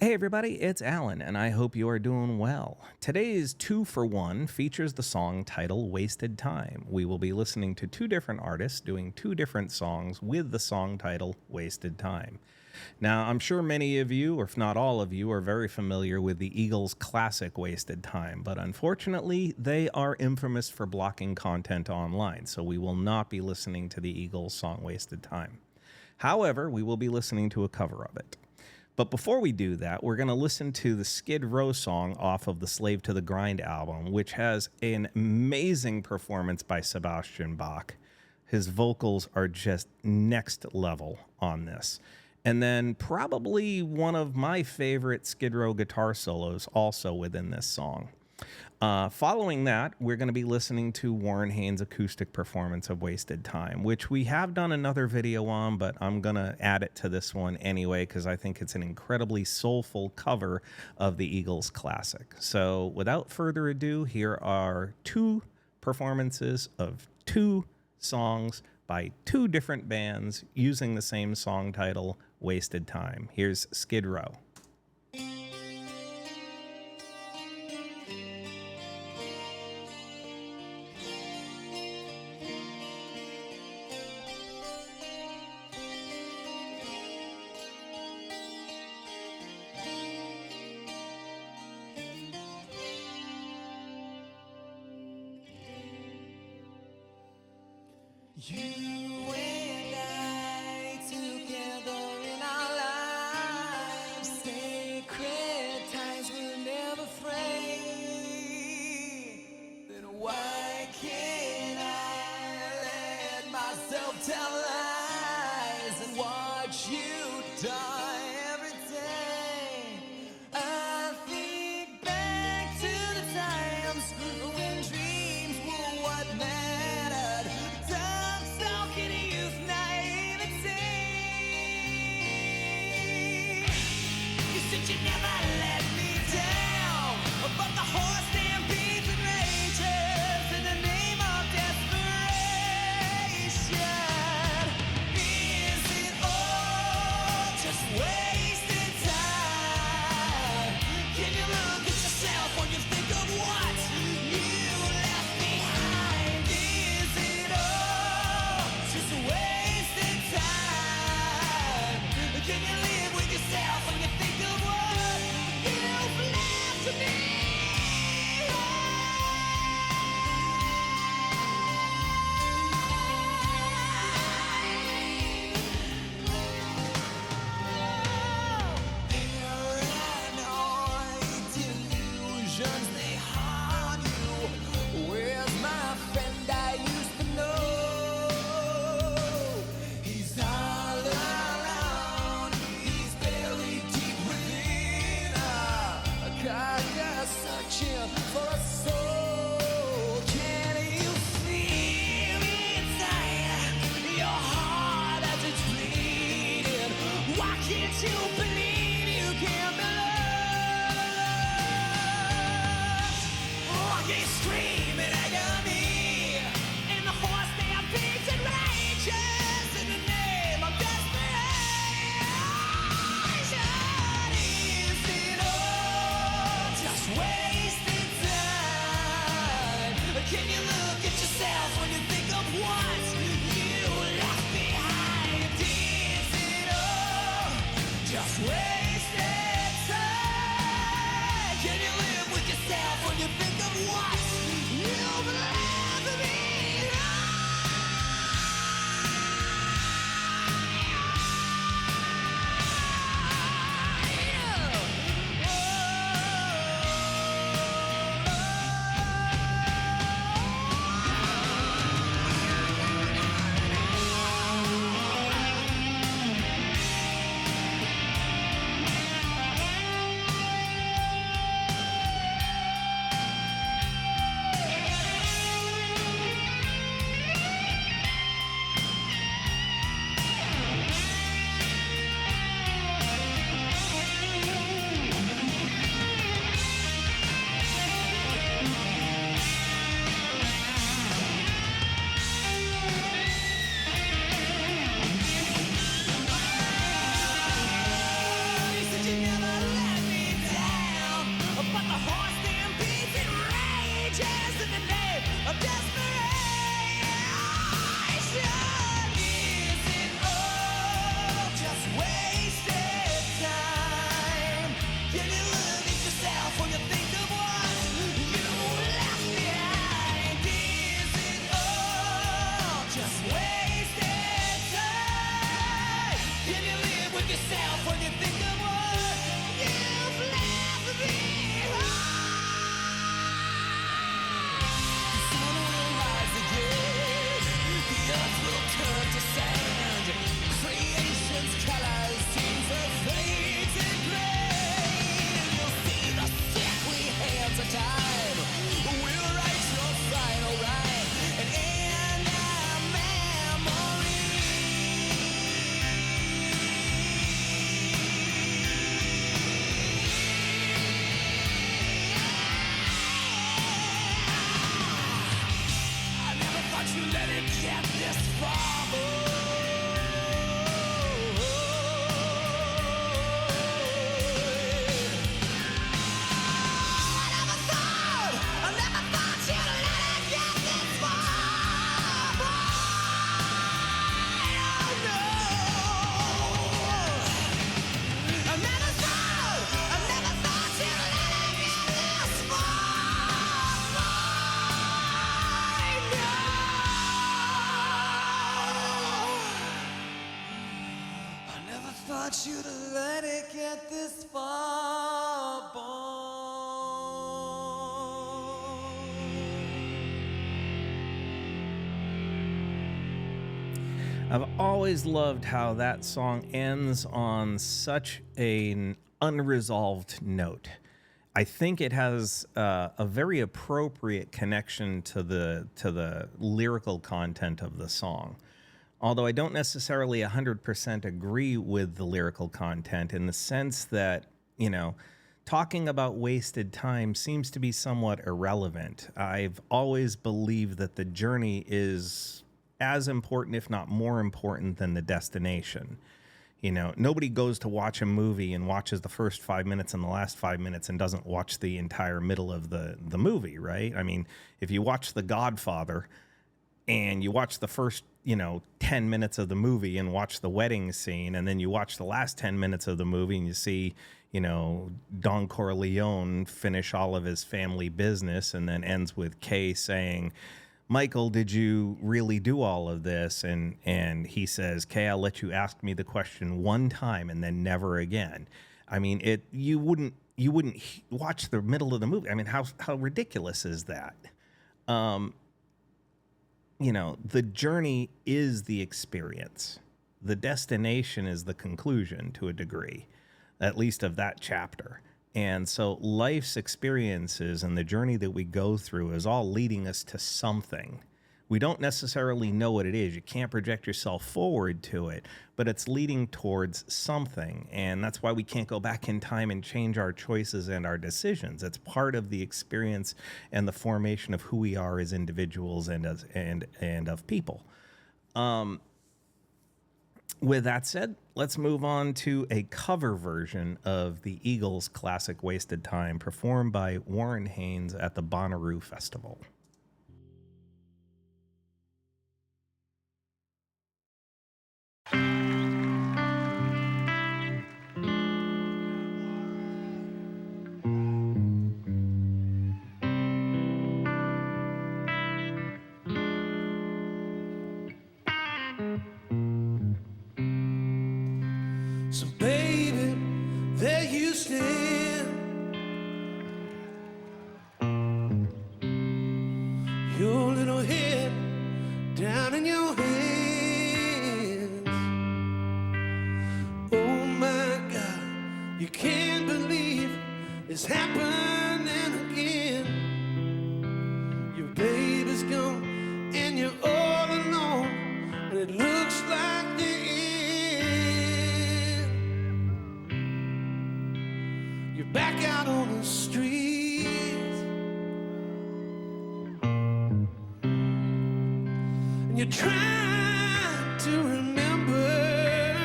Hey everybody, it's Alan, and I hope you are doing well. Today's 2 for 1 features the song title Wasted Time. We will be listening to two different artists doing two different songs with the song title Wasted Time. Now, I'm sure many of you, or if not all of you, are very familiar with the Eagles' classic Wasted Time, but unfortunately, they are infamous for blocking content online, so we will not be listening to the Eagles' song Wasted Time. However, we will be listening to a cover of it. But before we do that, we're going to listen to the Skid Row song off of the Slave to the Grind album, which has an amazing performance by Sebastian Bach. His vocals are just next level on this. And then probably one of my favorite Skid Row guitar solos also within this song. Following that, we're going to be listening to Warren Haynes' acoustic performance of Wasted Time, which we have done another video on, but I'm going to add it to this one anyway because I think it's an incredibly soulful cover of the Eagles' classic. So without further ado, here are two performances of two songs by two different bands using the same song title, Wasted Time. Here's Skid Row. You and I together in our lives, sacred ties will never fray. Then why can't I let myself tell lies and watch you die every day? I think back to the times when dreams were what mattered. You never let me down, but the horse stampedes and rages in the name of desperation. Is it all just You to let it get this far, boy. I've always loved how that song ends on such an unresolved note. I think it has a very appropriate connection to the lyrical content of the song. Although I don't necessarily 100% agree with the lyrical content in the sense that, you know, talking about wasted time seems to be somewhat irrelevant. I've always believed that the journey is as important, if not more important, than the destination. You know, nobody goes to watch a movie and watches the first 5 minutes and the last 5 minutes and doesn't watch the entire middle of the movie, right? I mean, if you watch The Godfather and you watch the first 10 minutes of the movie and watch the wedding scene, and then you watch the last 10 minutes of the movie and you see, Don Corleone finish all of his family business and then ends with Kay saying, Michael, did you really do all of this? And he says, Kay, I'll let you ask me the question one time and then never again. I mean, you wouldn't watch the middle of the movie. I mean, how ridiculous is that? The journey is the experience. The destination is the conclusion to a degree, at least of that chapter. And so life's experiences and the journey that we go through is all leading us to something. We don't necessarily know what it is. You can't project yourself forward to it, but it's leading towards something. And that's why we can't go back in time and change our choices and our decisions. It's part of the experience and the formation of who we are as individuals and of people. With that said, let's move on to a cover version of the Eagles' classic Wasted Time, performed by Warren Haynes at the Bonnaroo Festival. So baby, there you stand, your little head down in your hands. Oh my God, you can't believe it's happening again. Your baby's gone and you're all alone, and it looks like the end. You're back out on the streets, and you're trying to remember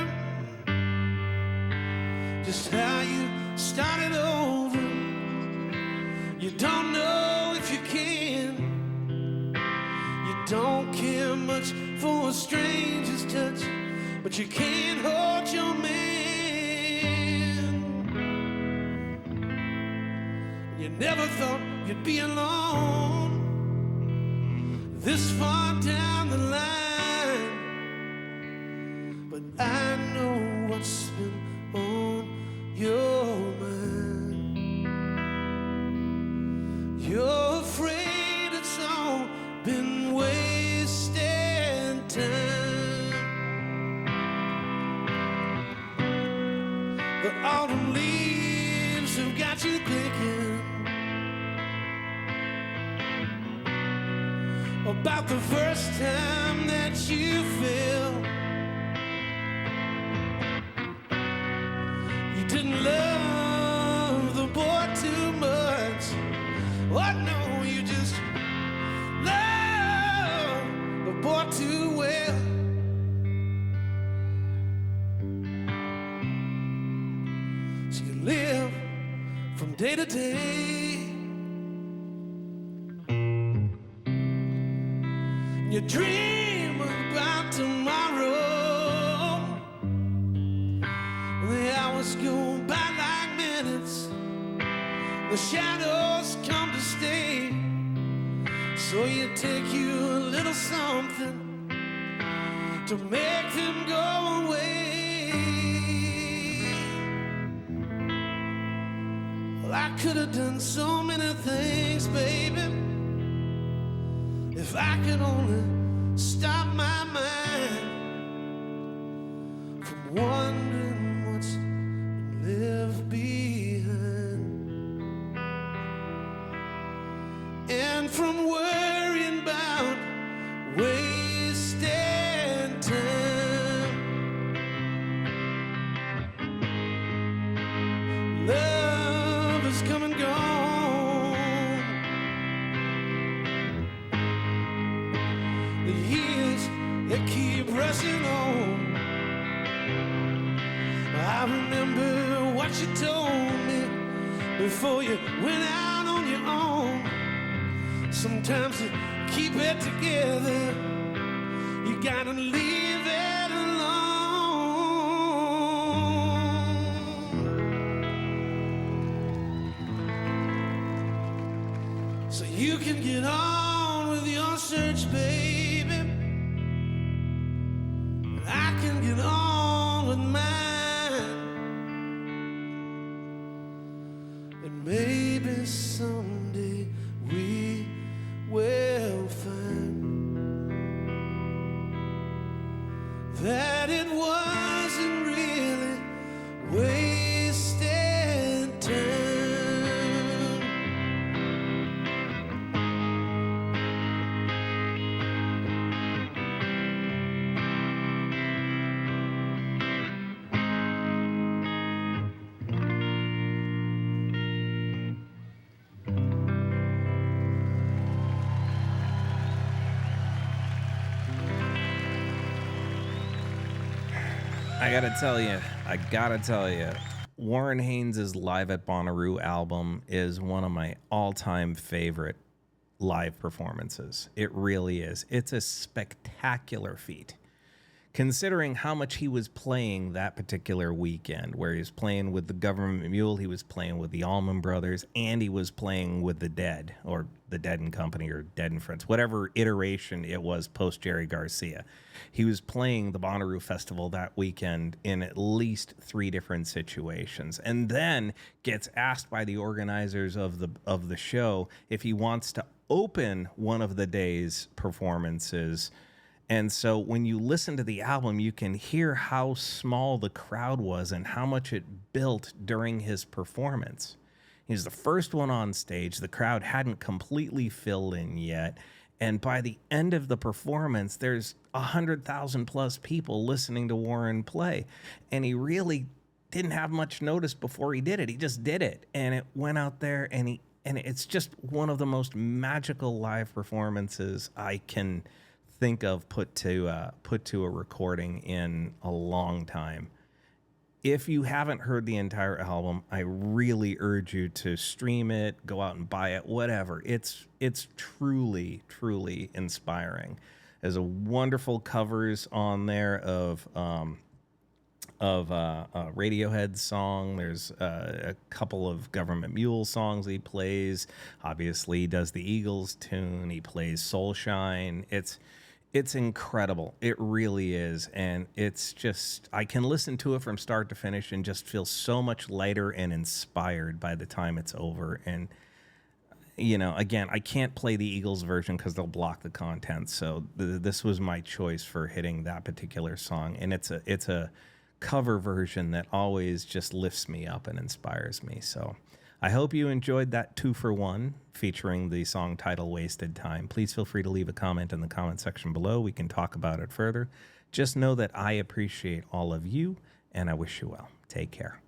just how you started over. You don't know if you can. You don't care much for a stranger's touch, but you can't hold your man. You never thought you'd be alone this far down the line, but I know what's been on your mind. You're afraid it's all been wasted time. The autumn leaves have got you thinking about the first time that you fell. You didn't love the boy too much. Oh no, you just love the boy too well. live from day to day. You dream about tomorrow. The hours go by like minutes. The shadows come to stay. So you take you a little something to make them go away. Well, I could have done so many things, baby, if I could only stop my mind from wondering what's left behind, and from worrying about wasting time. Love has come and gone. The years, they keep rushing on. I remember what you told me before you went out on your own. Sometimes to keep it together, you gotta leave it alone, so you can get on with your search, baby. I can get on with mine, and maybe someday we will find that it wasn't really wasted time. I gotta tell you, Warren Haynes' Live at Bonnaroo album is one of my all-time favorite live performances. It really is. It's a spectacular feat, considering how much he was playing that particular weekend, where he was playing with the Government Mule, he was playing with the Allman Brothers, and he was playing with the Dead, or the Dead and Company, or Dead and Friends, whatever iteration it was post Jerry Garcia. He was playing the Bonnaroo Festival that weekend in at least 3 different situations, and then gets asked by the organizers of the show if he wants to open one of the day's performances. And so when you listen to the album, you can hear how small the crowd was and how much it built during his performance. He's the first one on stage. The crowd hadn't completely filled in yet. And by the end of the performance, there's 100,000 plus people listening to Warren play. And he really didn't have much notice before he did it. He just did it. And it went out there, and it's just one of the most magical live performances I can think of put to a recording in a long time. If you haven't heard the entire album, I really urge you to stream it, go out and buy it, whatever. It's truly, truly inspiring. There's a wonderful covers on there of Radiohead's song. There's a couple of Government Mule songs he plays. Obviously, he does the Eagles tune. He plays Soulshine. It's incredible. It really is. And it's just, I can listen to it from start to finish and just feel so much lighter and inspired by the time it's over. And, you know, again, I can't play the Eagles version because they'll block the content. So this was my choice for hitting that particular song. And it's a cover version that always just lifts me up and inspires me. So I hope you enjoyed that 2-for-1 featuring the song title Wasted Time. Please feel free to leave a comment in the comment section below. We can talk about it further. Just know that I appreciate all of you, and I wish you well. Take care.